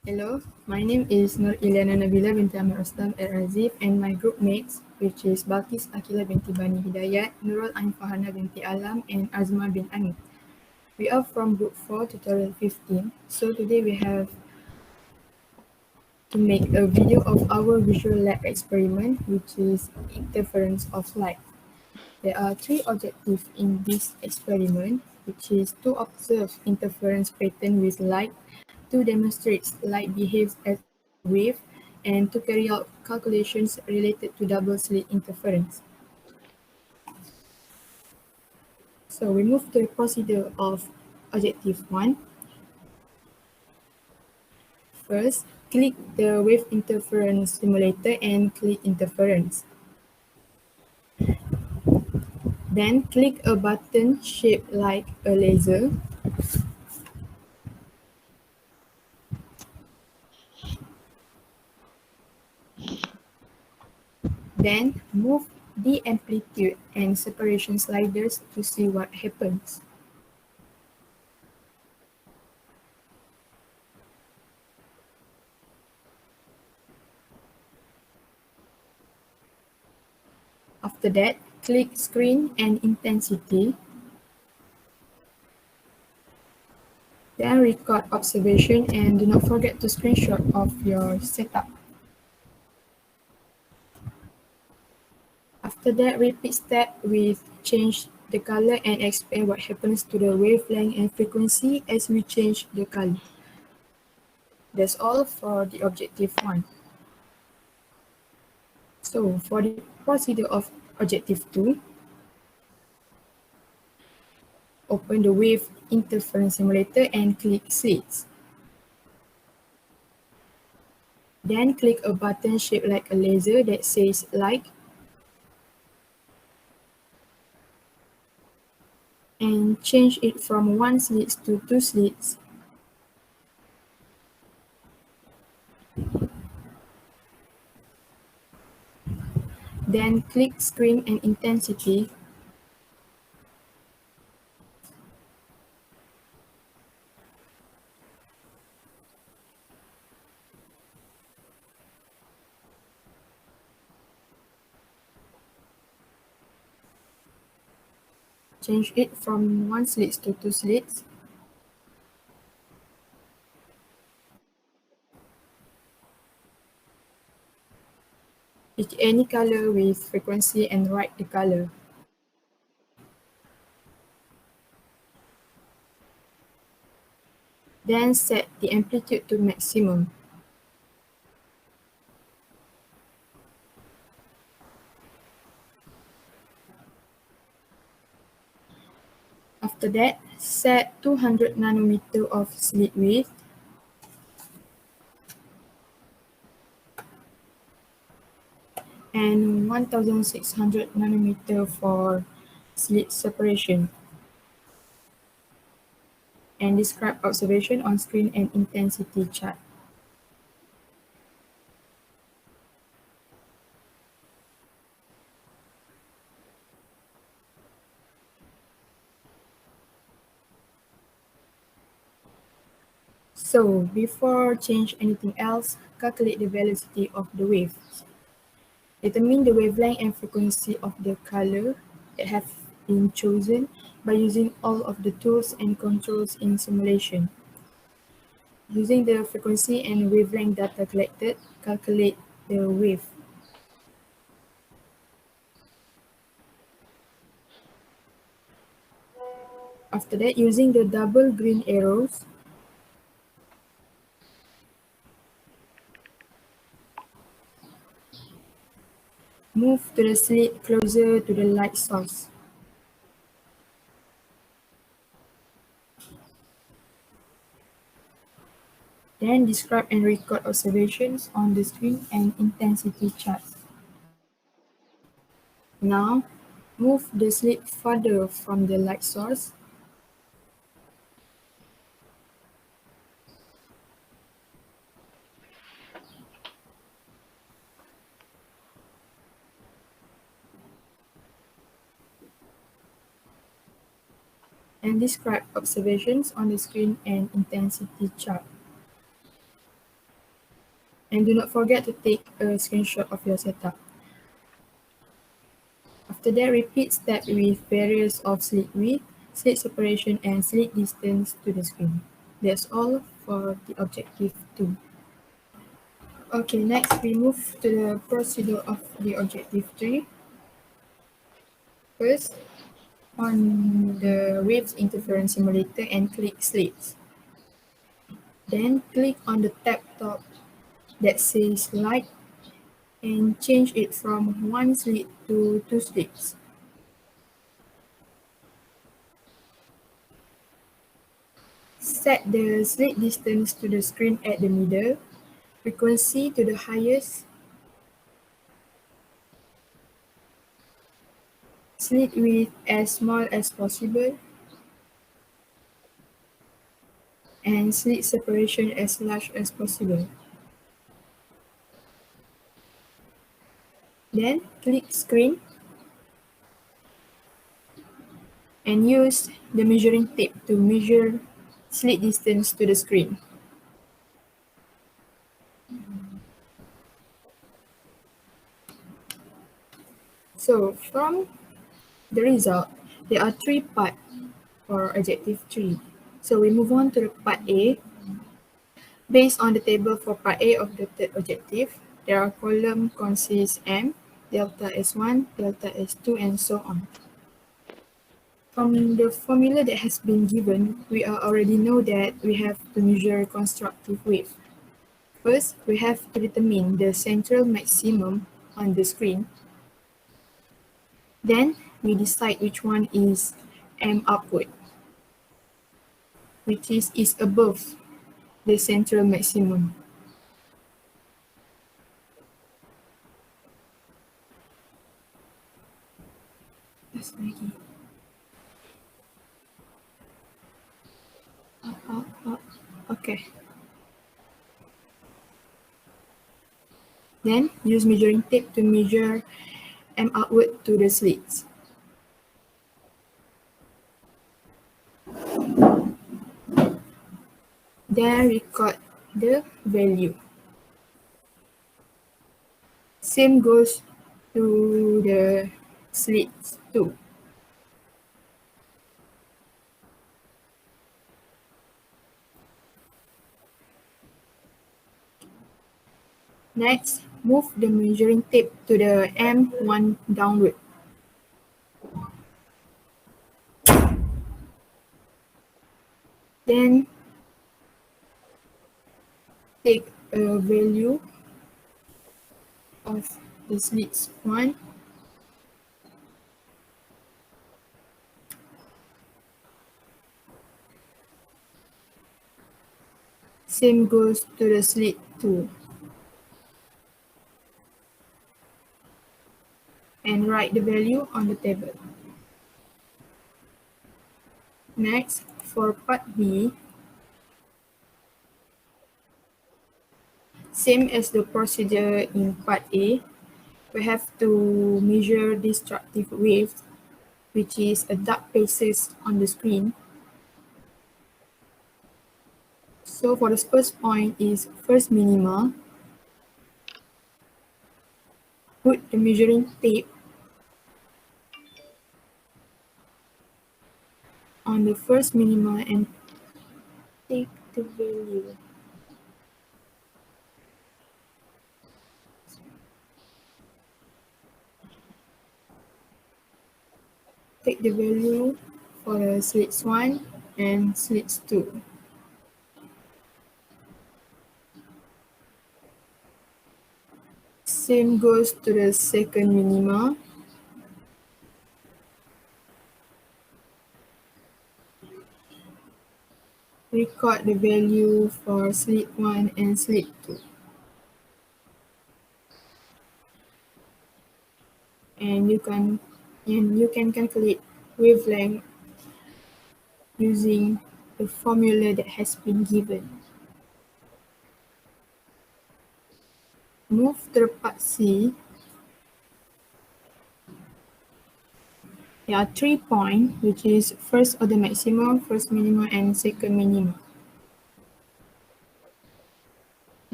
Hello, my name is Nur Iliana Nabila binti Amir Rustam Razif and my group mates, which is Balkis Akila binti Bani Hidayat, Nurul Ain Fahana binti Alam, and Azma bin Anif. We are from group 4, tutorial 15. So today we have to make a video of our visual lab experiment, which is interference of light. There are three objectives in this experiment, which is to observe interference pattern with light, to demonstrate light behaves as a wave, and to carry out calculations related to double slit interference. So we move to the procedure of objective 1. First, click the wave interference simulator and click interference. Then click a button shaped like a laser. Then move the amplitude and separation sliders to see what happens. After that, click screen and intensity. Then record observation and do not forget to screenshot of your setup. After that, repeat step with change the color and explain what happens to the wavelength and frequency as we change the color. That's all for the objective 1. So for the procedure of objective 2, open the wave interference simulator and click slits. Then click a button shaped like a laser that says light and change it from 1 slits to 2 slits. Then click screen and intensity. Change it from 1 slits to 2 slits. Pick any color with frequency and write the color. Then set the amplitude to maximum. After that, set 200 nanometer of slit width. And 1600 nanometer for slit separation. And describe observation on screen and intensity chart. So before change anything else, calculate the velocity of the wave. Determine the wavelength and frequency of the color that have been chosen by using all of the tools and controls in simulation. Using the frequency and wavelength data collected, calculate the wave. After that, using the double green arrows, move to the slit closer to the light source. Then describe and record observations on the screen and intensity chart. Now, move the slit further from the light source. And describe observations on the screen and intensity chart. And do not forget to take a screenshot of your setup. After that, repeat step with various of slit width, slit separation, and slit distance to the screen. That's all for the objective 2. Okay, next we move to the procedure of the objective 3. First, on the waves interference simulator and click slits. Then click on the tab top that says light and change it from 1 slit to 2 slits. Set the slit distance to the screen at the middle, frequency to the highest, slit width as small as possible, and slit separation as large as possible. Then click screen and use the measuring tape to measure slit distance to the screen. So from the result, there are 3 parts for objective 3. So we move on to the part A. Based on the table for part A of the third objective, there are column consists M, delta S1, delta S2, and so on. From the formula that has been given, we already know that we have to measure constructive wave. First, we have to determine the central maximum on the screen. Then, we decide which one is M upward, which is above the central maximum. That's lagi. Up. Okay. Then, use measuring tape to measure M outward to the slits. Then record the value. Same goes to the slits too. Next, move the measuring tape to the M1 downward. Then take a value of the slits 1, same goes to the slit 2, and write the value on the table. Next, for part B, same as the procedure in part A, we have to measure destructive waves, which is a dark spaces on the screen. So for the first point is first minima. Put the measuring tape on the first minima and take the value. Take the value for the slits 1 and slits 2. Same goes to the second minima. Record the value for slit 1 and slit 2. And you can calculate wavelength using the formula that has been given. Move to part C. There are 3 points, which is first order maximum, first minimum, and second minimum.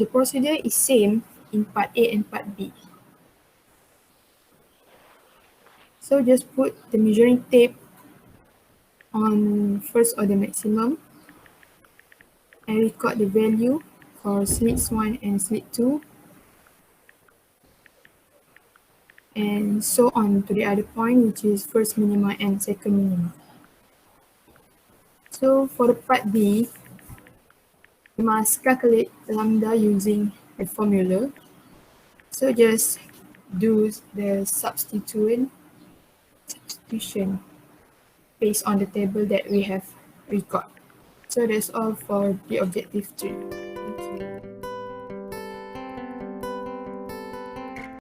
The procedure is same in part A and part B. So just put the measuring tape on first order maximum and record the value for slits 1 and slit 2, and so on to the other point, which is first minima and second minima. So for the part B, you must calculate lambda using the formula. So just do the substitution based on the table that we have recorded. So that's all for the objective 3.